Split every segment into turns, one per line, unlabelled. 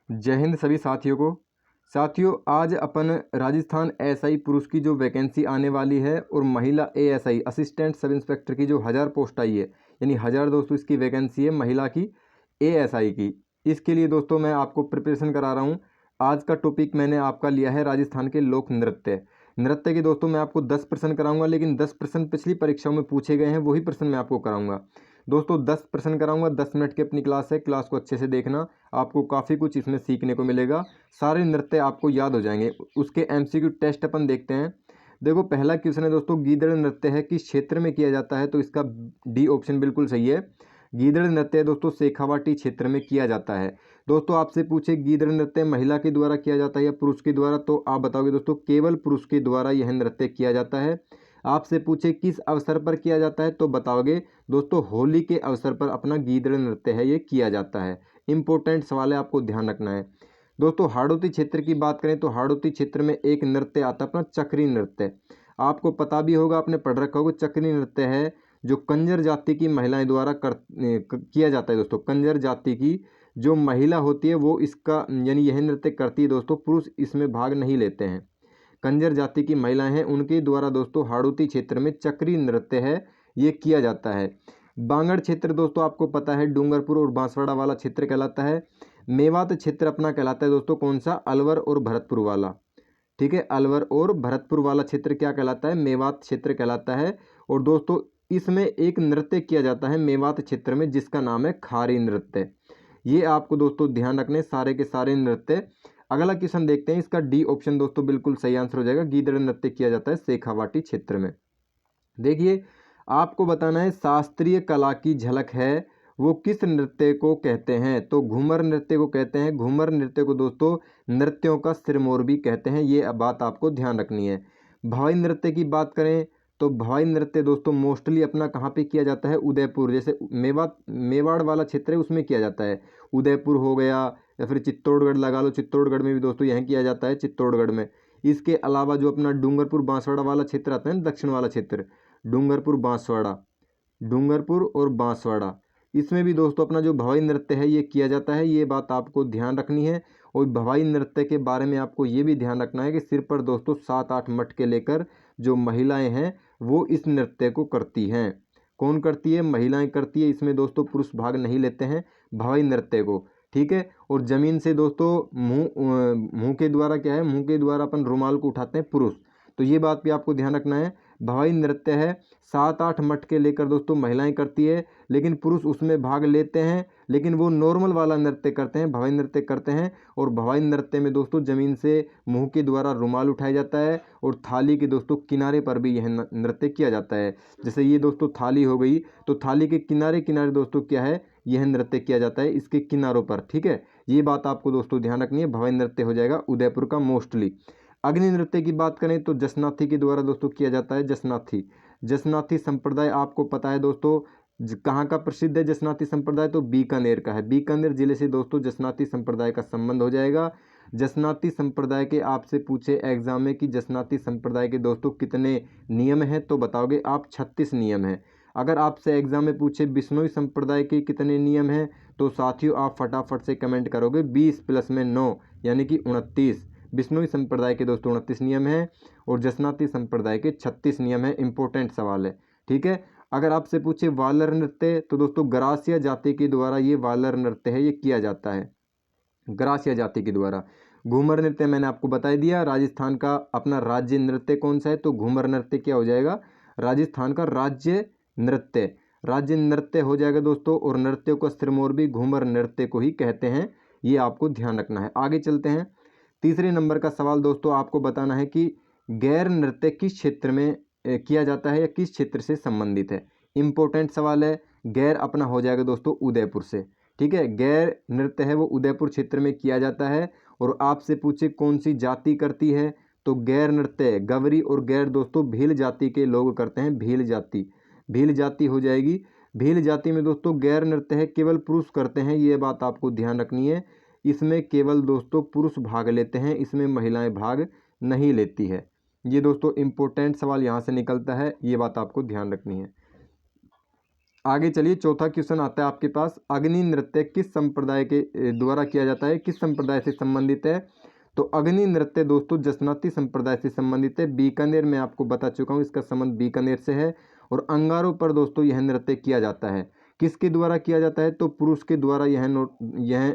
जय हिंद सभी साथियों को। साथियों, आज अपन राजस्थान एसआई पुरुष की जो वैकेंसी आने वाली है और महिला एएसआई असिस्टेंट सब इंस्पेक्टर की जो 1000 पोस्ट आई है, यानी 1000 दोस्तों इसकी वैकेंसी है महिला की एएसआई की। इसके लिए दोस्तों मैं आपको प्रिपरेशन करा रहा हूँ। आज का टॉपिक मैंने आपका लिया है राजस्थान के लोक नृत्य। नृत्य के दोस्तों मैं आपको 10 प्रश्न कराऊंगा, लेकिन 10 प्रश्न पिछली परीक्षाओं में पूछे गए हैं, वही प्रश्न मैं आपको कराऊंगा। दोस्तों 10 प्रश्न कराऊंगा, 10 मिनट की अपनी क्लास है, क्लास को अच्छे से देखना, आपको काफ़ी कुछ इसमें सीखने को मिलेगा। सारे नृत्य आपको याद हो जाएंगे। उसके एमसीक्यू टेस्ट अपन देखते हैं। देखो, पहला क्वेश्चन है दोस्तों, गीदड़ नृत्य है किस क्षेत्र में किया जाता है? तो इसका डी ऑप्शन बिल्कुल सही है। गीदड़ नृत्य दोस्तों शेखावाटी क्षेत्र में किया जाता है। दोस्तों आपसे पूछे गीदड़ नृत्य महिला के द्वारा किया जाता है या पुरुष के द्वारा, तो आप बताओगे दोस्तों केवल पुरुष के द्वारा यह नृत्य किया जाता है। आपसे पूछे किस अवसर पर किया जाता है, तो बताओगे दोस्तों होली के अवसर पर अपना गीदड़ नृत्य है ये किया जाता है। इंपॉर्टेंट सवाल है, आपको ध्यान रखना है। दोस्तों हाड़ौती क्षेत्र की बात करें तो हाड़ौती क्षेत्र में एक नृत्य आता है अपना चक्री नृत्य। आपको पता भी होगा, आपने पढ़ रखा होगा। चक्री नृत्य है जो कंजर जाति की महिलाएं द्वारा किया जाता है। दोस्तों कंजर जाति की जो महिला होती है वो इसका यानी यह नृत्य करती है। दोस्तों पुरुष इसमें भाग नहीं लेते हैं। कंजर जाति की महिलाएं हैं उनके द्वारा दोस्तों हाड़ौती क्षेत्र में चक्री नृत्य है ये किया जाता है। बांगड़ क्षेत्र दोस्तों आपको पता है डूंगरपुर और बांसवाड़ा वाला क्षेत्र कहलाता है। मेवात क्षेत्र अपना कहलाता है दोस्तों कौन सा? अलवर और भरतपुर वाला। ठीक है, अलवर और भरतपुर वाला क्षेत्र क्या कहलाता है? मेवात क्षेत्र कहलाता है। और दोस्तों इसमें एक नृत्य किया जाता है मेवात क्षेत्र में जिसका नाम है खारी नृत्य। ये आपको दोस्तों ध्यान रखने सारे के सारे नृत्य। अगला क्वेश्चन देखते हैं, इसका डी ऑप्शन दोस्तों बिल्कुल सही आंसर हो जाएगा। गीदड़ नृत्य किया जाता है शेखावाटी क्षेत्र में। देखिए, आपको बताना है शास्त्रीय कला की झलक है वो किस नृत्य को कहते हैं? तो घूमर नृत्य को कहते हैं। घूमर नृत्य को दोस्तों नृत्यों का सिरमौर भी कहते हैं, ये बात आपको ध्यान रखनी है। भवाई नृत्य की बात करें तो भवाई नृत्य दोस्तों मोस्टली अपना कहाँ पे किया जाता है? उदयपुर, जैसे मेवाड़ वाला क्षेत्र है उसमें किया जाता है। उदयपुर हो गया या फिर चित्तौड़गढ़ लगा लो, चित्तौड़गढ़ में भी दोस्तों यहीं किया जाता है, चित्तौड़गढ़ में। इसके अलावा जो अपना डूंगरपुर बांसवाड़ा वाला क्षेत्र आता है ना, दक्षिण वाला क्षेत्र, डूंगरपुर और बांसवाड़ा, इसमें भी दोस्तों अपना जो भवाई नृत्य है ये किया जाता है। ये बात आपको ध्यान रखनी है। और भवाई नृत्य के बारे में आपको ये भी ध्यान रखना है कि सिर पर दोस्तों 7-8 मटके लेकर जो महिलाएं हैं वो इस नृत्य को करती हैं। कौन करती है? महिलाएं करती है। इसमें दोस्तों पुरुष भाग नहीं लेते हैं भवाई नृत्य को। ठीक है। और जमीन से दोस्तों मुंह के द्वारा क्या है? मुंह के द्वारा अपन रुमाल को उठाते हैं पुरुष। तो ये बात भी आपको ध्यान रखना है। भवाई नृत्य है 7-8 मटके लेकर दोस्तों महिलाएं करती है, लेकिन पुरुष उसमें भाग लेते हैं, लेकिन वो नॉर्मल वाला नृत्य करते हैं, भवाई नृत्य करते हैं। और भवाई नृत्य में दोस्तों जमीन से मुंह के द्वारा रुमाल उठाया जाता है और थाली के दोस्तों किनारे पर भी यह नृत्य किया जाता है। जैसे ये दोस्तों थाली हो गई, तो थाली के किनारे किनारे दोस्तों क्या है? यह नृत्य किया जाता है इसके किनारों पर। ठीक है, ये बात आपको दोस्तों ध्यान रखनी है। भवाई नृत्य हो जाएगा उदयपुर का मोस्टली। अग्नि नृत्य की बात करें तो जसनाथी के द्वारा दोस्तों किया जाता है। जसनाथी संप्रदाय आपको पता है दोस्तों कहाँ का प्रसिद्ध है? जसनाथी संप्रदाय तो बीकानेर का है। बीकानेर जिले से दोस्तों जसनाथी संप्रदाय का संबंध हो जाएगा। जसनाथी संप्रदाय के आपसे पूछे एग्जाम में कि जसनाथी संप्रदाय के दोस्तों कितने नियम हैं, तो बताओगे आप 36 नियम हैं। अगर आपसे एग्जाम में पूछे बिश्नोई संप्रदाय के कितने नियम हैं, तो साथियों आप फटाफट से कमेंट करोगे 20 + में 9 यानी कि 29। बिश्नोई संप्रदाय के दोस्तों 29 नियम हैं और जसनाती संप्रदाय के 36 नियम हैं। इंपॉर्टेंट सवाल है। ठीक है। अगर आपसे पूछे वालर नृत्य, तो दोस्तों गरासिया जाति के द्वारा ये वालर नृत्य है ये किया जाता है, गरासिया जाति के द्वारा। घूमर नृत्य मैंने आपको बता दिया। राजस्थान का अपना राज्य नृत्य कौन सा है? तो घूमर नृत्य क्या हो जाएगा? राजस्थान का राज्य नृत्य हो जाएगा दोस्तों। और नृत्यों का सिरमौर भी घूमर नृत्य को ही कहते हैं, ये आपको ध्यान रखना है। आगे चलते हैं। तीसरे नंबर का सवाल दोस्तों आपको बताना है कि गैर नृत्य किस क्षेत्र में किया जाता है या किस क्षेत्र से संबंधित है। इंपॉर्टेंट सवाल है। गैर अपना हो जाएगा दोस्तों उदयपुर से। ठीक है, गैर नृत्य है वो उदयपुर क्षेत्र में किया जाता है। और आपसे पूछे कौन सी जाति करती है, तो गैर नृत्य गवरी और गैर दोस्तों भील जाति के लोग करते हैं। भील जाति हो जाएगी। भील जाति में दोस्तों गैर नृत्य है केवल पुरुष करते हैं, ये बात आपको ध्यान रखनी है। इसमें केवल दोस्तों पुरुष भाग लेते हैं, इसमें महिलाएं भाग नहीं लेती है। ये दोस्तों इंपॉर्टेंट सवाल यहाँ से निकलता है, ये बात आपको ध्यान रखनी है। आगे चलिए, चौथा क्वेश्चन आता है आपके पास, अग्नि नृत्य किस संप्रदाय के द्वारा किया जाता है, किस संप्रदाय से संबंधित है। तो अग्नि नृत्य दोस्तों जसनाती संप्रदाय से संबंधित है। बीकानेर में आपको बता चुका हूँ, इसका संबंध बीकानेर से है। और अंगारों पर दोस्तों यह नृत्य किया जाता है। किसके द्वारा किया जाता है, तो पुरुष के द्वारा यह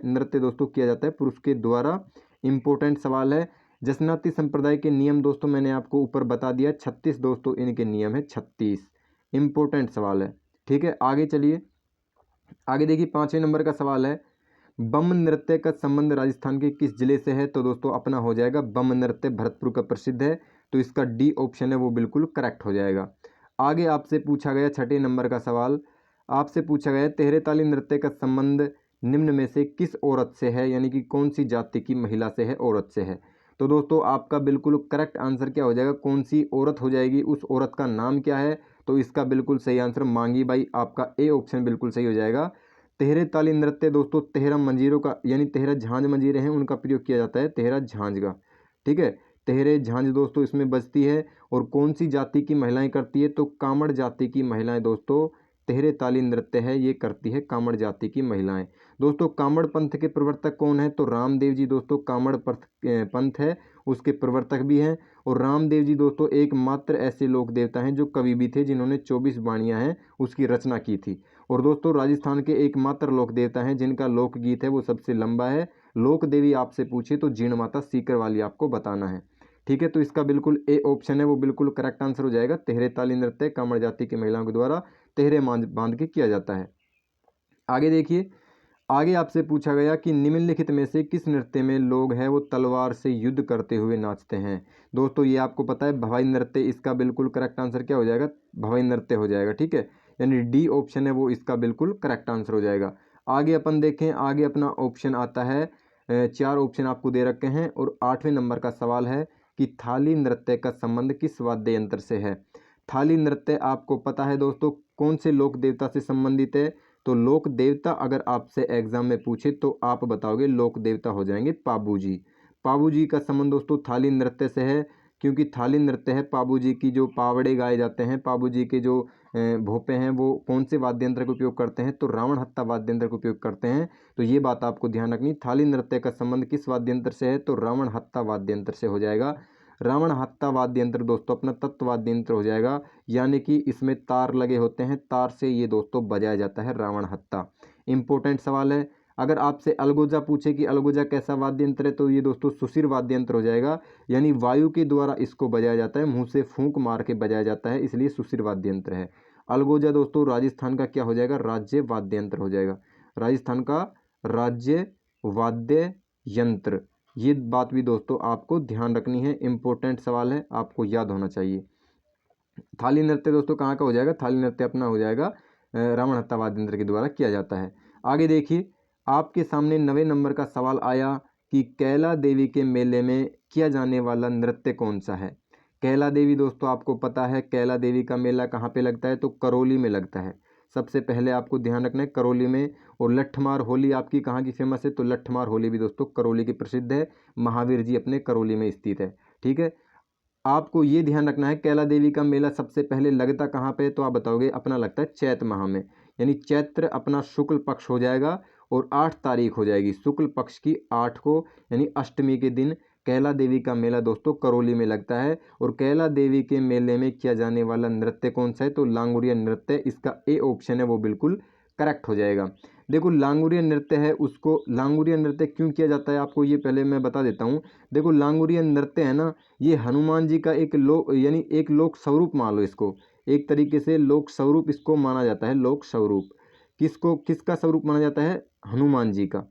नृत्य दोस्तों किया जाता है, पुरुष के द्वारा। इंपॉर्टेंट सवाल है। जसनाती संप्रदाय के नियम दोस्तों मैंने आपको ऊपर बता दिया, 36 दोस्तों इनके नियम है, 36। इंपॉर्टेंट सवाल है, ठीक है। आगे चलिए, आगे देखिए 5वें नंबर का सवाल है, बम नृत्य का संबंध राजस्थान के किस जिले से है। तो दोस्तों अपना हो जाएगा बम नृत्य भरतपुर का प्रसिद्ध है, तो इसका डी ऑप्शन है वो बिल्कुल करेक्ट हो जाएगा। आगे आपसे पूछा गया 6ठे नंबर का सवाल, आपसे पूछा गया तेहरे ताली नृत्य का संबंध निम्न में से किस औरत से है, यानी कि कौन सी जाति की महिला से है, औरत से है। तो दोस्तों आपका बिल्कुल करेक्ट आंसर क्या हो जाएगा, कौन सी औरत हो जाएगी, उस औरत का नाम क्या है। तो इसका बिल्कुल सही आंसर मांगी बाई, आपका ए ऑप्शन बिल्कुल सही हो जाएगा। तेहरे ताली नृत्य दोस्तों तेहरा मंजीरों का, यानी तेहरा झांझ मंजीरे हैं उनका प्रयोग किया जाता है, तेहरा झांझ का, ठीक है। तेहरे झांझ दोस्तों इसमें बजती है। और कौन सी जाति की महिलाएं करती है, तो कामड़ जाति की महिलाएं दोस्तों तेहरे ताली नृत्य है ये करती है, कामड़ जाति की महिलाएं। दोस्तों कामड़ पंथ के प्रवर्तक कौन है, तो रामदेव जी दोस्तों कामड़ पंथ है उसके प्रवर्तक भी हैं। और रामदेव जी दोस्तों एकमात्र ऐसे लोक देवता हैं जो कवि भी थे जिन्होंने 24 वाणियाँ हैं उसकी रचना की थी। और दोस्तों राजस्थान के एकमात्र लोक देवता हैं जिनका लोकगीत है वो सबसे लंबा है। लोक देवी आपसे पूछे तो जीण माता सीकर वाली आपको बताना है, ठीक है। तो इसका बिल्कुल ए ऑप्शन है वो बिल्कुल करेक्ट आंसर हो जाएगा। तेहरे ताली नृत्य कामड़ जाति की महिलाओं के द्वारा तेहरे बांध के किया जाता है। आगे देखिए, आगे आपसे पूछा गया कि निम्नलिखित में से किस नृत्य में लोग हैं वो तलवार से युद्ध करते हुए नाचते हैं। दोस्तों ये आपको पता है भवाई नृत्य, इसका बिल्कुल करेक्ट आंसर क्या हो जाएगा, भवाई नृत्य हो जाएगा, ठीक है। यानी डी ऑप्शन है वो इसका बिल्कुल करेक्ट आंसर हो जाएगा। आगे अपन देखें, आगे अपना ऑप्शन आता है, 4 ऑप्शन आपको दे रखे हैं। और 8वें नंबर का सवाल है कि थाली नृत्य का संबंध किस वाद्य यंत्र से है। थाली नृत्य आपको पता है दोस्तों कौन से लोक देवता से संबंधित है। तो लोक देवता अगर आपसे एग्जाम में पूछे तो आप बताओगे लोक देवता हो जाएंगे पाबू जी। पाबू जी का संबंध दोस्तों थाली नृत्य से है, क्योंकि थाली नृत्य है पाबू जी की जो पावड़े गाए जाते हैं, पाबू जी के जो भोपे हैं वो कौन से वाद्य यंत्र का उपयोग करते हैं, तो रावण हत्ता वाद्य यंत्र का उपयोग करते हैं। तो ये बात आपको ध्यान रखनी, थाली नृत्य का संबंध किस वाद्य यंत्र से है, तो रावण हत्ता वाद्य यंत्र से हो जाएगा। रावण हत्ता वाद्य यंत्र दोस्तों अपना तत्व वाद्य यंत्र हो जाएगा, यानी कि इसमें तार लगे होते हैं, तार से ये दोस्तों बजाया जाता है रावण हत्ता। इंपॉर्टेंट सवाल है। अगर आपसे अलगोजा पूछे कि अलगोजा कैसा वाद्य यंत्र है, तो ये दोस्तों सुशिर वाद्य यंत्र हो जाएगा, यानी वायु के द्वारा इसको बजाया जाता है, मुंह से फूंक मार के बजाया जाता है, इसलिए सुशिर वाद्य यंत्र है। अलगोजा दोस्तों राजस्थान का क्या हो जाएगा, राज्य वाद्य यंत्र हो जाएगा, राजस्थान का राज्य वाद्य यंत्र। ये बात भी दोस्तों आपको ध्यान रखनी है, इंपॉर्टेंट सवाल है, आपको याद होना चाहिए। थाली नृत्य दोस्तों कहाँ का हो जाएगा, थाली नृत्य अपना हो जाएगा रावण हत्ता वाद्य यंत्र के द्वारा किया जाता है। आगे देखिए, आपके सामने 9वें नंबर का सवाल आया कि कैला देवी के मेले में किया जाने वाला नृत्य कौन सा है। कैला देवी दोस्तों आपको पता है कैला देवी का मेला कहाँ पे लगता है, तो करौली में लगता है। सबसे पहले आपको ध्यान रखना है करौली में। और लट्ठमार होली आपकी कहाँ की फेमस है, तो लट्ठमार होली भी दोस्तों करौली की प्रसिद्ध है, महावीर जी अपने करौली में स्थित है, ठीक है। आपको ये ध्यान रखना है कैला देवी का मेला सबसे पहले लगता कहाँ पे, तो आप बताओगे अपना लगता है चैत माह में, यानी चैत्र अपना शुक्ल पक्ष हो जाएगा और 8 तारीख हो जाएगी शुक्ल पक्ष की 8 को, यानी अष्टमी के दिन कैला देवी का मेला दोस्तों करौली में लगता है। और कैला देवी के मेले में किया जाने वाला नृत्य कौन सा है, तो लांगुरिया नृत्य, इसका ए ऑप्शन है वो बिल्कुल करेक्ट हो जाएगा। देखो लांगुरिया नृत्य है, उसको लांगुरिया नृत्य क्यों किया जाता है आपको ये पहले मैं बता देता हूँ। देखो लांगुरिया नृत्य है ना, ये हनुमान जी का एक लोक, यानी एक लोक स्वरूप मान लो इसको, एक तरीके से लोक स्वरूप इसको माना जाता है। लोक स्वरूप किसको, किसका स्वरूप माना जाता है, हनुमान जी का,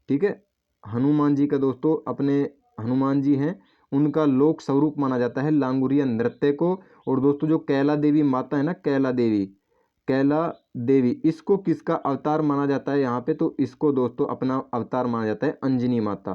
ठीक है। हनुमान जी का दोस्तों अपने हनुमान जी हैं उनका लोक स्वरूप माना जाता है लांगुरिया नृत्य को। और दोस्तों जो कैला देवी माता है ना, कैला देवी, कैला देवी इसको किसका अवतार माना जाता है यहाँ पे, तो इसको दोस्तों अपना अवतार माना जाता है अंजनी माता।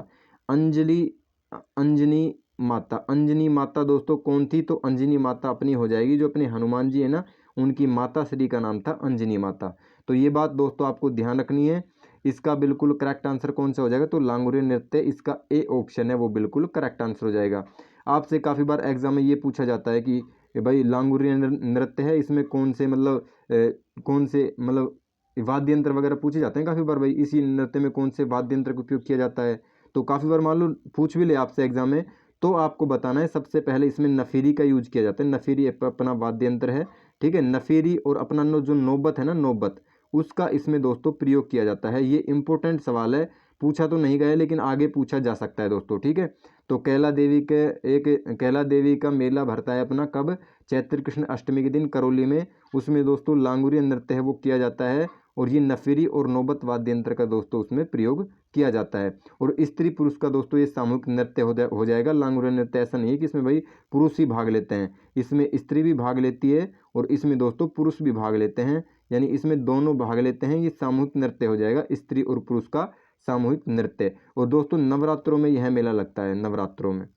अंजनी माता, अंजनी माता दोस्तों कौन थी, तो अंजनी माता अपनी हो जाएगी जो अपने हनुमान जी है ना उनकी माता श्री का नाम था अंजनी माता। तो ये बात दोस्तों आपको ध्यान रखनी है। इसका बिल्कुल करेक्ट आंसर कौन सा हो जाएगा, तो लांगुरिया नृत्य, इसका ए ऑप्शन है वो बिल्कुल करेक्ट आंसर हो जाएगा। आपसे काफ़ी बार एग्जाम में ये पूछा जाता है कि भाई लांगुरिया नृत्य है, इसमें कौन से वाद्य यंत्र वगैरह पूछे जाते हैं काफ़ी बार। भाई इसी नृत्य में कौन से वाद्य यंत्र का उपयोग किया जाता है, तो काफ़ी बार मान लो पूछ भी ले आपसे एग्जाम में, तो आपको बताना है सबसे पहले इसमें नफीरी का यूज किया जाता है। नफीरी अपना वाद्य यंत्र है, ठीक है। नफीरी और अपना जो नौबत है ना, नौबत, उसका इसमें दोस्तों प्रयोग किया जाता है। ये इंपॉर्टेंट सवाल है, पूछा तो नहीं गया लेकिन आगे पूछा जा सकता है दोस्तों, ठीक है। तो कैला देवी का मेला भरता है अपना कब, चैत्र कृष्ण अष्टमी के दिन करौली में, उसमें दोस्तों लांगुरिया नृत्य है वो किया जाता है, और ये नफीरी और नौबत वाद्य यंत्र का दोस्तों उसमें प्रयोग किया जाता है। और स्त्री पुरुष का दोस्तों ये सामूहिक नृत्य हो जाएगा। लांगुरिया नृत्य ऐसा नहीं है कि इसमें भाई पुरुष ही भाग लेते हैं, इसमें स्त्री भी भाग लेती है और इसमें दोस्तों पुरुष भी भाग लेते हैं, यानी इसमें दोनों भाग लेते हैं। ये सामूहिक नृत्य हो जाएगा, स्त्री और पुरुष का सामूहिक नृत्य। और दोस्तों नवरात्रों में यह मेला लगता है, नवरात्रों में,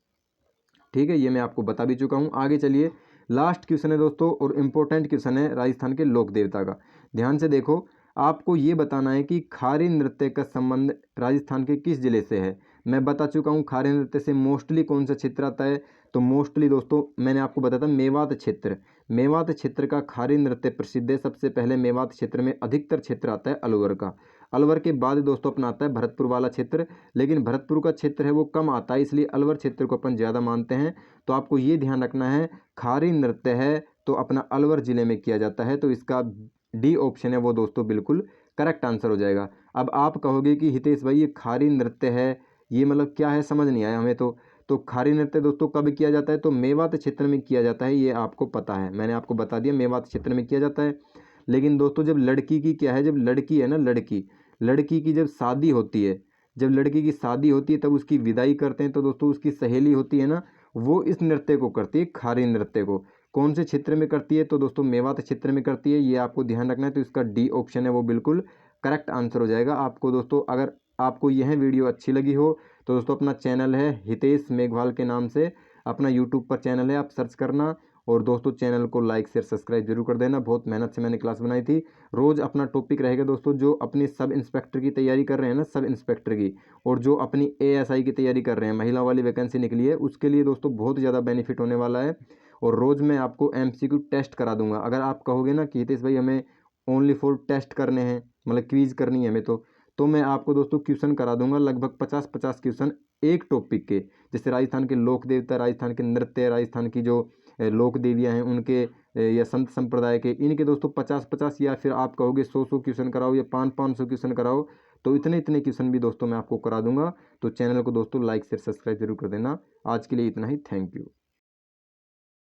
ठीक है। ये मैं आपको बता भी चुका हूँ। आगे चलिए, लास्ट क्वेश्चन है दोस्तों और इम्पोर्टेंट क्वेश्चन है राजस्थान के लोक देवता का। ध्यान से देखो, आपको ये बताना है कि खारी नृत्य का संबंध राजस्थान के किस जिले से है। मैं बता चुका हूँ खारी नृत्य से मोस्टली कौन सा क्षेत्र आता है, तो मोस्टली दोस्तों मैंने आपको बताया था मेवात क्षेत्र। मेवात क्षेत्र का खारी नृत्य प्रसिद्ध है। सबसे पहले मेवात क्षेत्र में अधिकतर क्षेत्र आता है अलवर का। अलवर के बाद दोस्तों अपना आता है भरतपुर वाला क्षेत्र, लेकिन भरतपुर का क्षेत्र है वो कम आता है, इसलिए अलवर क्षेत्र को अपन ज़्यादा मानते हैं। तो आपको ये ध्यान रखना है, खारी नृत्य है तो अपना अलवर ज़िले में किया जाता है, तो इसका डी ऑप्शन है वो दोस्तों बिल्कुल करेक्ट आंसर हो जाएगा। अब आप कहोगे कि हितेश भाई ये खारी नृत्य है, ये क्या है, समझ नहीं आया हमें। तो खारी नृत्य दोस्तों कब किया जाता है, तो मेवात क्षेत्र में किया जाता है, ये आपको पता है, मैंने आपको बता दिया मेवात क्षेत्र में किया जाता है। लेकिन दोस्तों जब लड़की की क्या है, जब लड़की है ना, लड़की की जब शादी होती है, जब लड़की की शादी होती है तब उसकी विदाई करते हैं, तो दोस्तों उसकी सहेली होती है ना, वो इस नृत्य को करती है, खारी नृत्य को। कौन से क्षेत्र में करती है, तो दोस्तों मेवात क्षेत्र में करती है, ये आपको ध्यान रखना है। तो इसका डी ऑप्शन है वो बिल्कुल करेक्ट आंसर हो जाएगा। आपको दोस्तों अगर आपको यह वीडियो अच्छी लगी हो तो दोस्तों अपना चैनल है हितेश मेघवाल के नाम से, अपना यूट्यूब पर चैनल है, आप सर्च करना, और दोस्तों चैनल को लाइक शेयर सब्सक्राइब जरूर कर देना। बहुत मेहनत से मैंने क्लास बनाई थी। रोज़ अपना टॉपिक रहेगा दोस्तों, जो अपनी सब इंस्पेक्टर की तैयारी कर रहे हैं ना, सब इंस्पेक्टर की, और जो अपनी ASI की तैयारी कर रहे हैं, महिला वाली वैकेंसी निकली है, उसके लिए दोस्तों बहुत ज़्यादा बेनिफिट होने वाला है। और रोज़ मैं आपको MCQ टेस्ट करा दूंगा। अगर आप कहोगे ना कि हितेश भाई हमें ओनली फॉर टेस्ट करने हैं, क्वीज़ करनी है हमें, तो मैं आपको दोस्तों क्वेश्चन करा दूंगा लगभग 50-50 क्वेश्चन एक टॉपिक के। जैसे राजस्थान के लोक देवता, राजस्थान के नृत्य, राजस्थान की जो लोक देवियाँ हैं उनके, या संत संप्रदाय के, इनके दोस्तों 50-50, या फिर आप कहोगे 100-100 क्वेश्चन कराओ या 500-500 क्वेश्चन कराओ, तो इतने क्वेश्चन भी दोस्तों मैं आपको करा दूंगा। तो चैनल को दोस्तों लाइक शेयर सब्सक्राइब जरूर कर देना। आज के लिए इतना ही, थैंक यू।